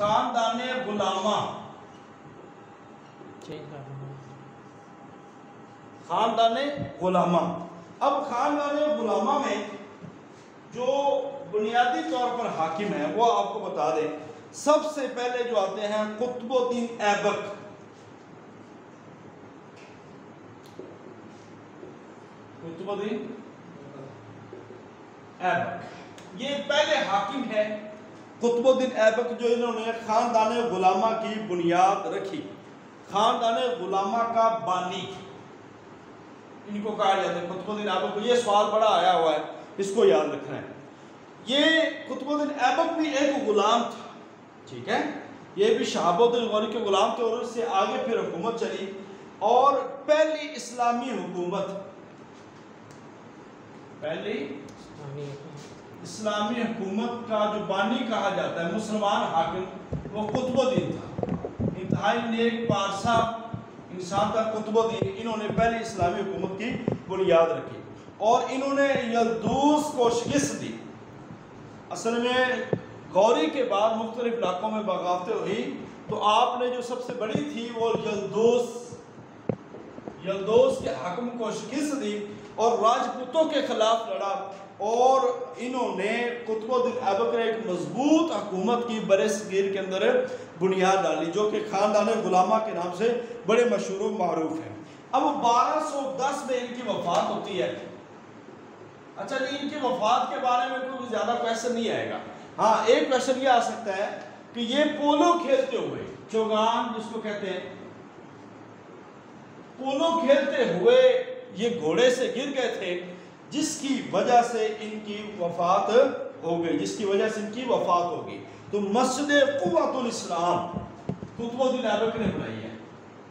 खानदाने गुलामा, खानदाने गुलामा। अब खानदाने गुलामा में जो बुनियादी तौर पर हाकिम है वो आपको बता दें। सबसे पहले जो आते हैं कुतुबुद्दीन ऐबक। कुतुबुद्दीन ऐबक ये पहले हाकिम है। कुतुबुद्दीन ऐबक जो इन्होंने खानदाने गुलामा की बुनियाद रखी, खानदाने गुलामा का बानी इनको कहा जाता है कुतुबुद्दीन ऐबक को। ये सवाल बड़ा आया हुआ है, इसको याद रखना है। ये कुतुबुद्दीन ऐबक भी एक गुलाम था, ठीक है, ये भी शहाबुद्दीन गौरी के गुलाम थे और उससे आगे फिर हुकूमत चली। और पहली इस्लामी हुकूमत, पहली इस्लामी हुकूमत का जो बानी कहा जाता है, मुसलमान हाकिम, वो कुतुबुद्दीन था। इंतहाई नेक पारसा इंसान था कुतुबुद्दीन। इन्होंने पहली इस्लामी हुकूमत की बुनियाद रखी और इन्होंने यल्दूस को शिकस्त दी। असल में गौरी के बाद मुख्तलिफ इलाकों में बगावतें हुई, तो आपने जो सबसे बड़ी थी वो यल्दूस के हाकिम को शिकस्त दी और राजपूतों के खिलाफ लड़ा। और इन्होंने कुतुबुद्दीन ऐबक ने एक मजबूत हुकूमत की बरसगीर के अंदर बुनियाद डाली, जो कि खानदाने गुलामा के नाम से बड़े मशहूर मारूफ है। अब 1210 में इनकी वफात होती है। अच्छा जी, इनकी वफात के बारे में कोई ज़्यादा क्वेश्चन नहीं आएगा। हाँ, एक क्वेश्चन ये आ सकता है कि ये पोलो खेलते हुए, चौगान जिसको कहते हैं, पोलो खेलते हुए ये घोड़े से गिर गए थे, जिसकी वजह से इनकी वफात हो गई, जिसकी वजह से इनकी वफात होगी। तो मस्जिद कुव्वतुल इस्लाम कुतुबुद्दीन ऐबक ने बनाई है।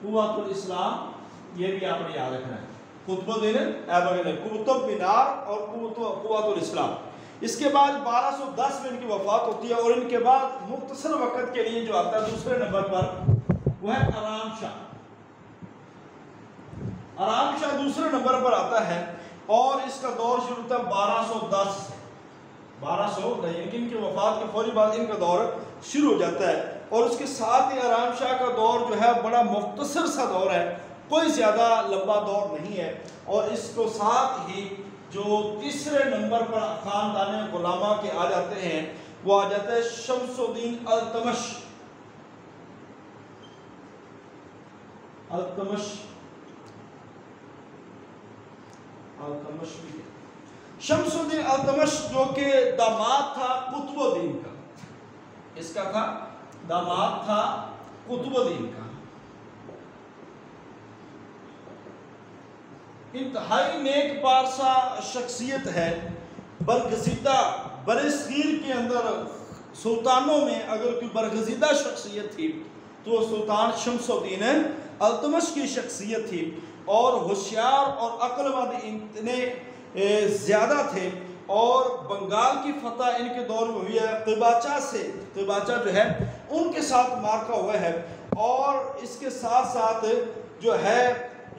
कुव्वतुल इस्लाम ये भी आपने याद रखना है। कुतुबुद्दीन ऐबक ने कुतुब मीनार और कुव्वतुल इस्लाम। इसके बाद 1210 में इनकी वफात होती है और इनके बाद मुख्तसर वक्त के लिए जो आता है दूसरे नंबर पर वह है आराम शाह। आराम शाह दूसरे नंबर पर आता है और इसका दौर शुरू होता है 1210 से। 1200 इनकी वफात के फौरी बाद इनका दौर शुरू हो जाता है। और उसके साथ ही आराम शाह का दौर जो है बड़ा मुख्तसर सा दौर है, कोई ज़्यादा लंबा दौर नहीं है। और इसको साथ ही जो तीसरे नंबर पर खानदाने गुलामा के आ जाते हैं वो आ जाता है शमसुद्दीन अल्तमश। शमसुद्दीन अल्तमश जो कि दामाद था कुतुबुद्दीन का, इसका था दामाद था कुतुबुद्दीन का। इंतहाई नेक पारसा शख्सियत है। बरगजीदा बरसगीर के अंदर सुल्तानों में अगर कोई बरगजीदा शख्सियत थी तो सुल्तान शमसुद्दीन अल्तमश की शख्सियत थी। और होशियार और अक्लमंद इतने ज़्यादा थे। और बंगाल की फतह इनके दौर में हुई है। तिबाचा जो है उनके साथ मार्का हुआ है। और इसके साथ साथ जो है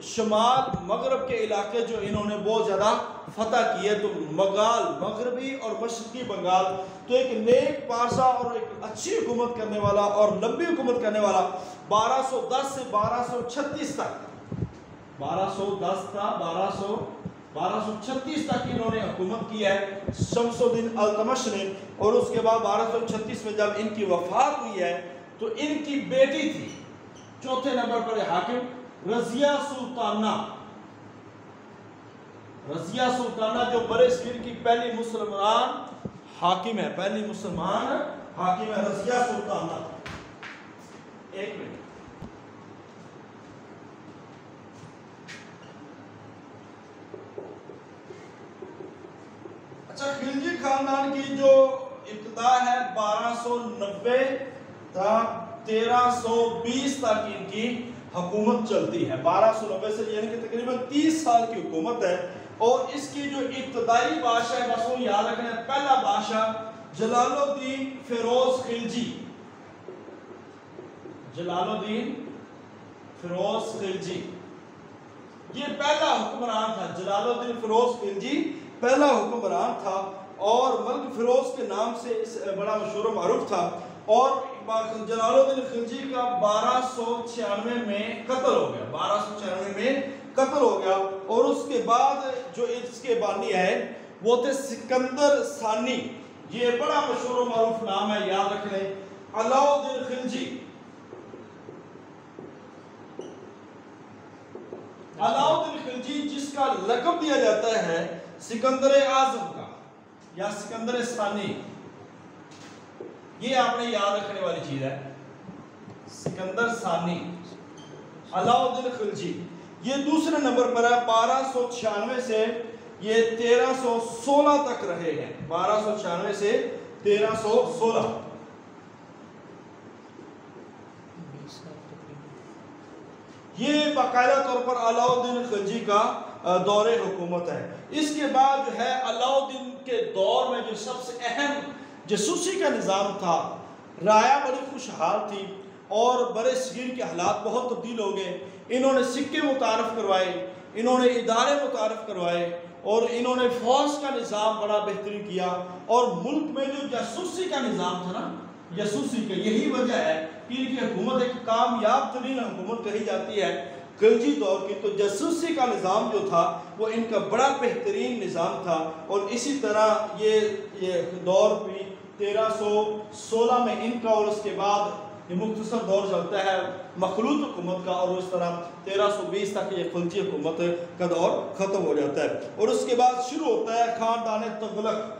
शमाल मगरब के इलाके जो इन्होंने बहुत ज़्यादा फतह किए। तो बंगाल मगरबी और मशरकी बंगाल, तो एक नेक पारसा और एक अच्छी हुकूमत करने वाला और लंबी हुकूमत करने वाला 1210 से 1236 तक, 1210 था 1236 तक इन्होंने हुकूमत की है शमसुद्दीन अल्तमश ने। और उसके बाद 1236 में जब इनकी वफात हुई है तो इनकी बेटी थी चौथे नंबर पर हाकिम रजिया सुल्ताना जो बरसगीर की पहली मुसलमान हाकिम है, पहली मुसलमान हाकिम है रजिया सुल्ताना। एक मिनट, अच्छा, खिलजी खानदान की जो इब्तिदा है 1290 तक 1320 तक इनकी हुकूमत चलती है। 1290 से यानी कि तकरीबन 30 साल की हुकूमत है। और इसकी जो इब्तदाई बादशाह है बस वो याद रखना है, पहला बादशाह जलालुद्दीन फिरोज खिलजी। जलालुद्दीन फिरोज खिलजी ये पहला हुक्मरान था। जलालुद्दीन फिरोज खिलजी पहला हुक्मरान था और मलिक फिरोज के नाम से बड़ा मशहूर मारूफ था। और जलालुद्दीन खिलजी का 1296 में कत्ल हो गया, 1296 में कत्ल हो गया। और उसके बाद जो इसके बानी है वो थे सिकंदर सानी। ये बड़ा मशहूर और मारूफ नाम है, याद रख लें, अलाउद्दीन खिलजी। अलाउद्दीन खिलजी जिसका लक़ब दिया जाता है सिकंदर आजम का या सिकंदर सानी, ये आपने याद रखने वाली चीज है। सिकंदर सानी, अलाउद्दीन खिलजी, ये दूसरे नंबर पर है। 1296 से ये 1316 तक रहे हैं, 1296 से 1316। ये बाकायदा तौर पर अलाउद्दीन खिलजी का दौरे हुकूमत है। इसके बाद जो है अलाउद्दीन के दौर में जो सबसे अहम जासूसी का निज़ाम था, राया बड़ी खुशहाल थी और बड़े सगीर के हालात बहुत तब्दील हो गए। इन्होंने सिक्के मुतारफ़ करवाए, इन्होंने इदारे मुतारफ़ करवाए और इन्होंने फ़ौज का निज़ाम बड़ा बेहतरीन किया। और मुल्क में जो जासूसी का निज़ाम था ना, जासूसी का, यही वजह है कि इनकी हुकूमत एक कामयाब तरीन हुकूमत कही जाती है खिलजी दौर की। तो जासूसी का निज़ाम जो था वो इनका बड़ा बेहतरीन निज़ाम था। और इसी तरह ये दौर भी 1316 में इनका, और उसके बाद ये मुख्तसर दौर चलता है मखलूत हुकूमत का, और उस तरह 1320 तक ये खिलजी हुकूमत का दौर ख़त्म हो जाता है। और उसके बाद शुरू होता है ख़ानदान तुगलक।